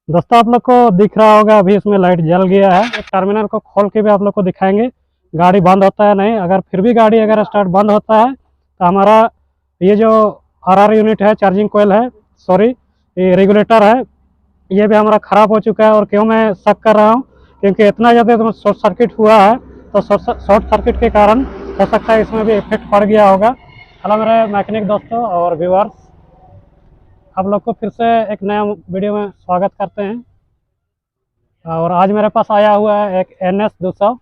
दोस्तों आप लोग को दिख रहा होगा अभी इसमें लाइट जल गया है। टर्मिनल को खोल के भी आप लोग को दिखाएंगे गाड़ी बंद होता है नहीं। अगर फिर भी गाड़ी अगर स्टार्ट बंद होता है तो हमारा ये जो आरआर यूनिट है, चार्जिंग कोयल है, सॉरी ये रेगुलेटर है, ये भी हमारा ख़राब हो चुका है। और क्यों मैं शक कर रहा हूँ, क्योंकि इतना ज़्यादा शॉर्ट सर्किट हुआ है, तो शॉर्ट सर्किट के कारण हो सकता है इसमें भी इफेक्ट पड़ गया होगा। हेलो मेरे मैकेनिक दोस्तों और व्यूअर्स, आप लोग को फिर से एक नया वीडियो में स्वागत करते हैं। और आज मेरे पास आया हुआ है एक NS200।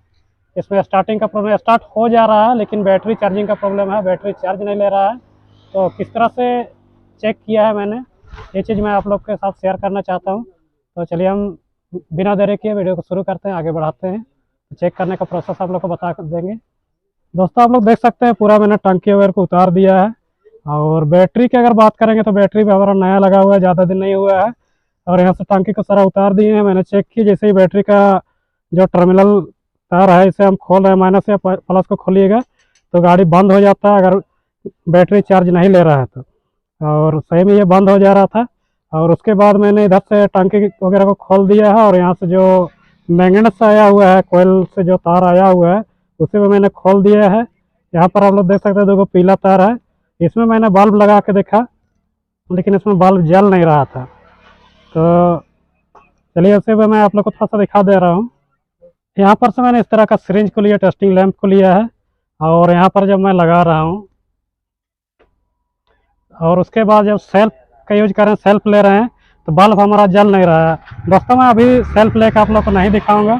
इसमें स्टार्टिंग का प्रॉब्लम, स्टार्ट हो जा रहा है लेकिन बैटरी चार्जिंग का प्रॉब्लम है, बैटरी चार्ज नहीं ले रहा है। तो किस तरह से चेक किया है मैंने, ये चीज़ मैं आप लोग के साथ शेयर करना चाहता हूँ। तो चलिए हम बिना देरी किए वीडियो को शुरू करते हैं, आगे बढ़ाते हैं। तो चेक करने का प्रोसेस आप लोग को बता देंगे। दोस्तों आप लोग देख सकते हैं पूरा मैंने टंकी वगैरह को उतार दिया है। और बैटरी की अगर बात करेंगे तो बैटरी भी हमारा नया लगा हुआ है, ज़्यादा दिन नहीं हुआ है। और यहाँ से टंकी को सारा उतार दिए हैं। मैंने चेक की, जैसे ही बैटरी का जो टर्मिनल तार है इसे हम खोल रहे हैं, माइनस या प्लस को खोलिएगा तो गाड़ी बंद हो जाता है अगर बैटरी चार्ज नहीं ले रहा है तो। और सही में ये बंद हो जा रहा था। और उसके बाद मैंने इधर से टंकी वगैरह को खोल दिया है और यहाँ से जो मैग्नेट से आया हुआ है, कोयल से जो तार आया हुआ है उसे भी मैंने खोल दिया है। यहाँ पर आप लोग देख सकते हैं देखो पीला तार है, इसमें मैंने बल्ब लगा के देखा लेकिन इसमें बल्ब जल नहीं रहा था। तो चलिए उसे भी मैं आप लोग को थोड़ा सा दिखा दे रहा हूँ। यहाँ पर से मैंने इस तरह का सिरिंज को लिया, टेस्टिंग लैंप को लिया है। और यहाँ पर जब मैं लगा रहा हूँ और उसके बाद जब सेल्फ का यूज कर रहे हैं, सेल्फ ले रहे हैं, तो बल्ब हमारा जल नहीं रहा है। दोस्तों मैं अभी सेल्फ लेकर आप लोग को नहीं दिखाऊंगा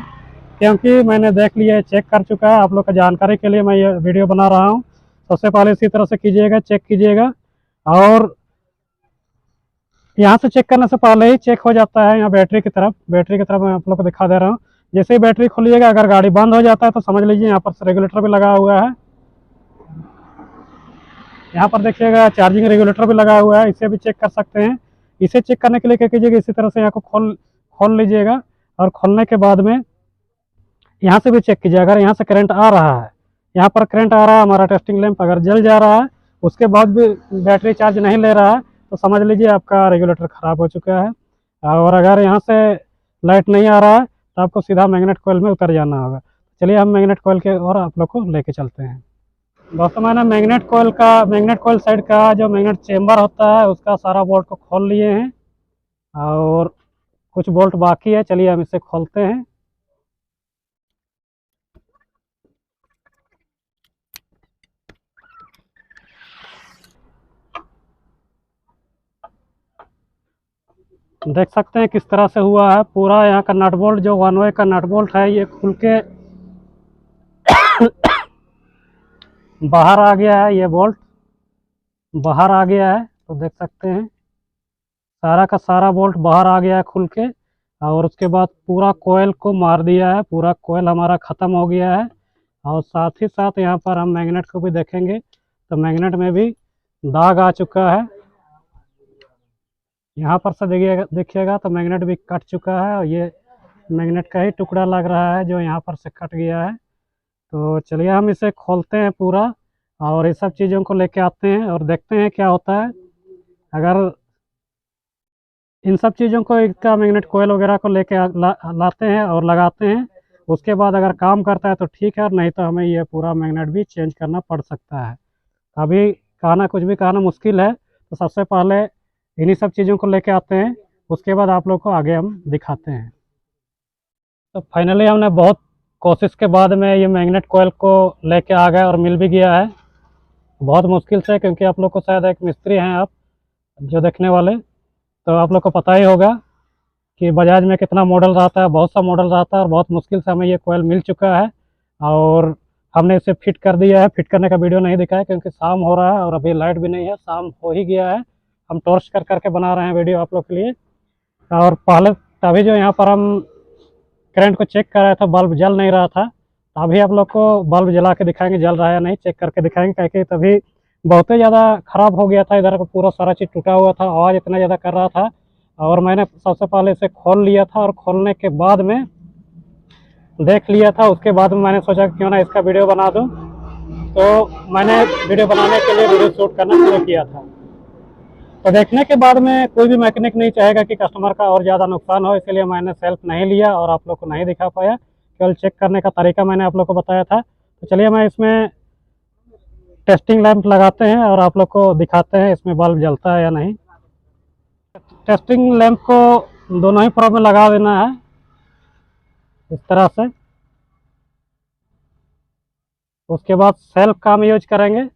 क्योंकि मैंने देख लिया है, चेक कर चुका है। आप लोग का जानकारी के लिए मैं ये वीडियो बना रहा हूँ। सबसे पहले इसी तरह से कीजिएगा, चेक कीजिएगा। और यहाँ से चेक करने से पहले ही चेक हो जाता है यहाँ बैटरी की तरफ मैं आप लोग को दिखा दे रहा हूँ। जैसे ही बैटरी खोलिएगा अगर गाड़ी बंद हो जाता है तो समझ लीजिए यहाँ पर रेगुलेटर भी लगा हुआ है। यहाँ पर देखिएगा चार्जिंग रेगुलेटर भी लगा हुआ है, इसे भी चेक कर सकते हैं। इसे चेक करने के लिए क्या कीजिएगा, इसी तरह से यहाँ को खोल लीजिएगा। और खोलने के बाद में यहाँ से भी चेक कीजिए, अगर यहाँ से करंट आ रहा है, यहाँ पर करंट आ रहा है, हमारा टेस्टिंग लैंप अगर जल जा रहा है, उसके बाद भी बैटरी चार्ज नहीं ले रहा है, तो समझ लीजिए आपका रेगुलेटर ख़राब हो चुका है। और अगर यहाँ से लाइट नहीं आ रहा है तो आपको सीधा मैग्नेट कॉइल में उतर जाना होगा। चलिए हम मैग्नेट कॉइल के और आप लोग को लेके चलते हैं। दोस्तों मैंने मैग्नेट कॉइल साइड का जो मैग्नेट चेम्बर होता है उसका सारा बोल्ट को खोल लिए हैं और कुछ बोल्ट बाकी है। चलिए हम इसे खोलते हैं। देख सकते हैं किस तरह से हुआ है। पूरा यहाँ का नट बोल्ट, जो वन वे का नट बोल्ट है, ये खुल के बाहर आ गया है। ये बोल्ट बाहर आ गया है, तो देख सकते हैं सारा का सारा बोल्ट बाहर आ गया है खुल के। और उसके बाद पूरा कोयल को मार दिया है, पूरा कोयल हमारा ख़त्म हो गया है। और साथ ही साथ यहाँ पर हम मैग्नेट को भी देखेंगे तो मैग्नेट में भी दाग आ चुका है। यहाँ पर से देखिएगा तो मैग्नेट भी कट चुका है और ये मैग्नेट का ही टुकड़ा लग रहा है जो यहाँ पर से कट गया है। तो चलिए हम इसे खोलते हैं पूरा और ये सब चीज़ों को लेके आते हैं और देखते हैं क्या होता है। अगर इन सब चीज़ों को, इसका मैग्नेट कोयल वगैरह को लेके लाते हैं और लगाते हैं, उसके बाद अगर काम करता है तो ठीक है, नहीं तो हमें ये पूरा मैग्नेट भी चेंज करना पड़ सकता है। अभी कुछ भी कहना मुश्किल है, तो सबसे पहले इन्हीं सब चीज़ों को लेके आते हैं, उसके बाद आप लोग को आगे हम दिखाते हैं। तो फाइनली हमने बहुत कोशिश के बाद में ये मैग्नेट कोयल को लेके आ गए और मिल भी गया है, बहुत मुश्किल से, क्योंकि आप लोग को शायद एक मिस्त्री हैं आप जो देखने वाले, तो आप लोग को पता ही होगा कि बजाज में कितना मॉडल रहता है, बहुत सा मॉडल रहता है। और बहुत मुश्किल से हमें ये कोयल मिल चुका है और हमने इसे फिट कर दिया है। फिट करने का वीडियो नहीं दिखाया क्योंकि शाम हो रहा है और अभी लाइट भी नहीं है, शाम हो ही गया है। हम टॉर्च करके बना रहे हैं वीडियो आप लोग के लिए। और पहले तभी जो यहाँ पर हम करंट को चेक कर रहा था, बल्ब जल नहीं रहा था, अभी आप लोग को बल्ब जला के दिखाएंगे जल रहा है या नहीं, चेक करके दिखाएंगे। क्योंकि तभी बहुत ही ज़्यादा ख़राब हो गया था, इधर का पूरा सारा चीज़ टूटा हुआ था, आवाज़ इतना ज़्यादा कर रहा था। और मैंने सबसे पहले इसे खोल लिया था और खोलने के बाद में देख लिया था, उसके बाद में मैंने सोचा क्यों ना इसका वीडियो बना दूँ। तो मैंने वीडियो बनाने के लिए वीडियो शूट करना शुरू किया था। तो देखने के बाद में कोई भी मैकेनिक नहीं चाहेगा कि कस्टमर का और ज़्यादा नुकसान हो, इसलिए मैंने सेल्फ नहीं लिया और आप लोग को नहीं दिखा पाया। केवल चेक करने का तरीका मैंने आप लोग को बताया था। तो चलिए मैं इसमें टेस्टिंग लैंप लगाते हैं और आप लोग को दिखाते हैं इसमें बल्ब जलता है या नहीं। टेस्टिंग लैंप को दोनों ही प्रोब में लगा देना है इस तरह से। उसके बाद सेल्फ का हम यूज करेंगे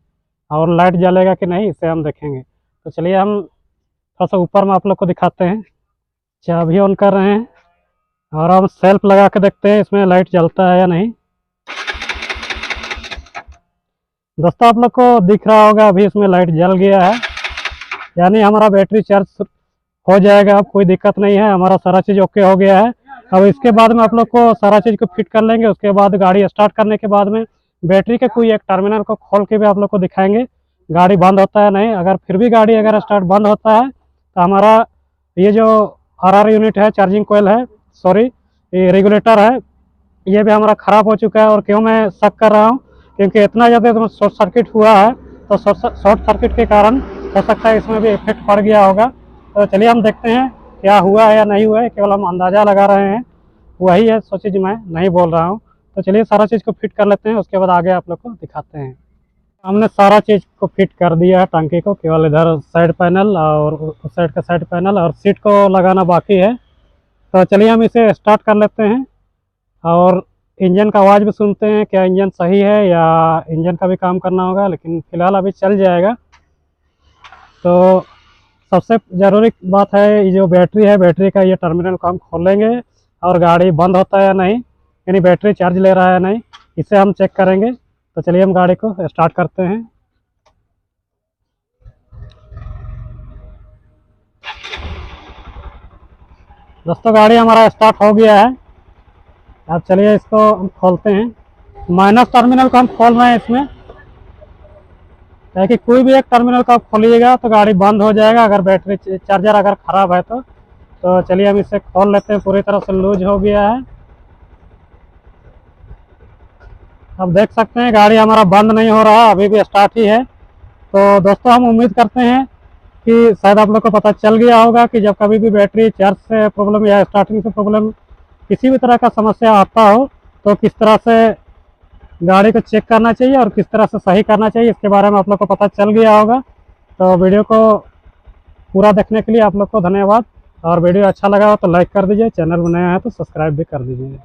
और लाइट जलेगा कि नहीं इसे हम देखेंगे। तो चलिए हम थोड़ा सा ऊपर में आप लोग को दिखाते हैं। चाबी ऑन कर रहे हैं और हम सेल्फ लगा के देखते हैं इसमें लाइट जलता है या नहीं। दोस्तों आप लोग को दिख रहा होगा अभी इसमें लाइट जल गया है, यानी हमारा बैटरी चार्ज हो जाएगा। अब कोई दिक्कत नहीं है, हमारा सारा चीज़ ओके हो गया है। अब इसके बाद में आप लोग को सारा चीज़ को फिट कर लेंगे। उसके बाद गाड़ी स्टार्ट करने के बाद में बैटरी के कोई एक टर्मिनल को खोल के भी आप लोग को दिखाएंगे गाड़ी बंद होता है नहीं। अगर फिर भी गाड़ी अगर स्टार्ट बंद होता है तो हमारा ये जो RR यूनिट है, चार्जिंग कोयल है, सॉरी ये रेगुलेटर है, ये भी हमारा ख़राब हो चुका है। और क्यों मैं शक कर रहा हूँ, क्योंकि इतना ज़्यादा शॉर्ट सर्किट हुआ है, तो शॉर्ट सर्किट के कारण हो सकता है इसमें भी इफेक्ट पड़ गया होगा। तो चलिए हम देखते हैं क्या हुआ है या नहीं हुआ है, केवल हम अंदाज़ा लगा रहे हैं, वही है सो चीज़ मैं नहीं बोल रहा हूँ। तो चलिए सारा चीज़ को फिट कर लेते हैं, उसके बाद आगे आप लोग को दिखाते हैं। हमने सारा चीज़ को फिट कर दिया है टंकी को, केवल इधर साइड पैनल और उस साइड का साइड पैनल और सीट को लगाना बाकी है। तो चलिए हम इसे स्टार्ट कर लेते हैं और इंजन का आवाज़ भी सुनते हैं, क्या इंजन सही है या इंजन का भी काम करना होगा, लेकिन फ़िलहाल अभी चल जाएगा। तो सबसे ज़रूरी बात है ये जो बैटरी है, बैटरी का ये टर्मिनल को हम खोलेंगे और गाड़ी बंद होता है या नहीं, यानी बैटरी चार्ज ले रहा है या नहीं, इसे हम चेक करेंगे। तो चलिए हम गाड़ी को स्टार्ट करते हैं। दोस्तों गाड़ी हमारा स्टार्ट हो गया है। अब चलिए इसको हम खोलते हैं। माइनस टर्मिनल को हम खोल रहे हैं इसमें, ताकि कोई भी एक टर्मिनल को आप खोलिएगा तो गाड़ी बंद हो जाएगा अगर बैटरी चार्जर अगर ख़राब है तो चलिए हम इसे खोल लेते हैं। पूरी तरह से लूज हो गया है। अब देख सकते हैं गाड़ी हमारा बंद नहीं हो रहा, अभी भी स्टार्ट ही है। तो दोस्तों हम उम्मीद करते हैं कि शायद आप लोग को पता चल गया होगा कि जब कभी भी बैटरी चार्ज से प्रॉब्लम या स्टार्टिंग से प्रॉब्लम, किसी भी तरह का समस्या आता हो, तो किस तरह से गाड़ी को चेक करना चाहिए और किस तरह से सही करना चाहिए, इसके बारे में आप लोग को पता चल गया होगा। तो वीडियो को पूरा देखने के लिए आप लोग को धन्यवाद। और वीडियो अच्छा लगा हो तो लाइक कर दीजिए, चैनल में नया है तो सब्सक्राइब भी कर दीजिए।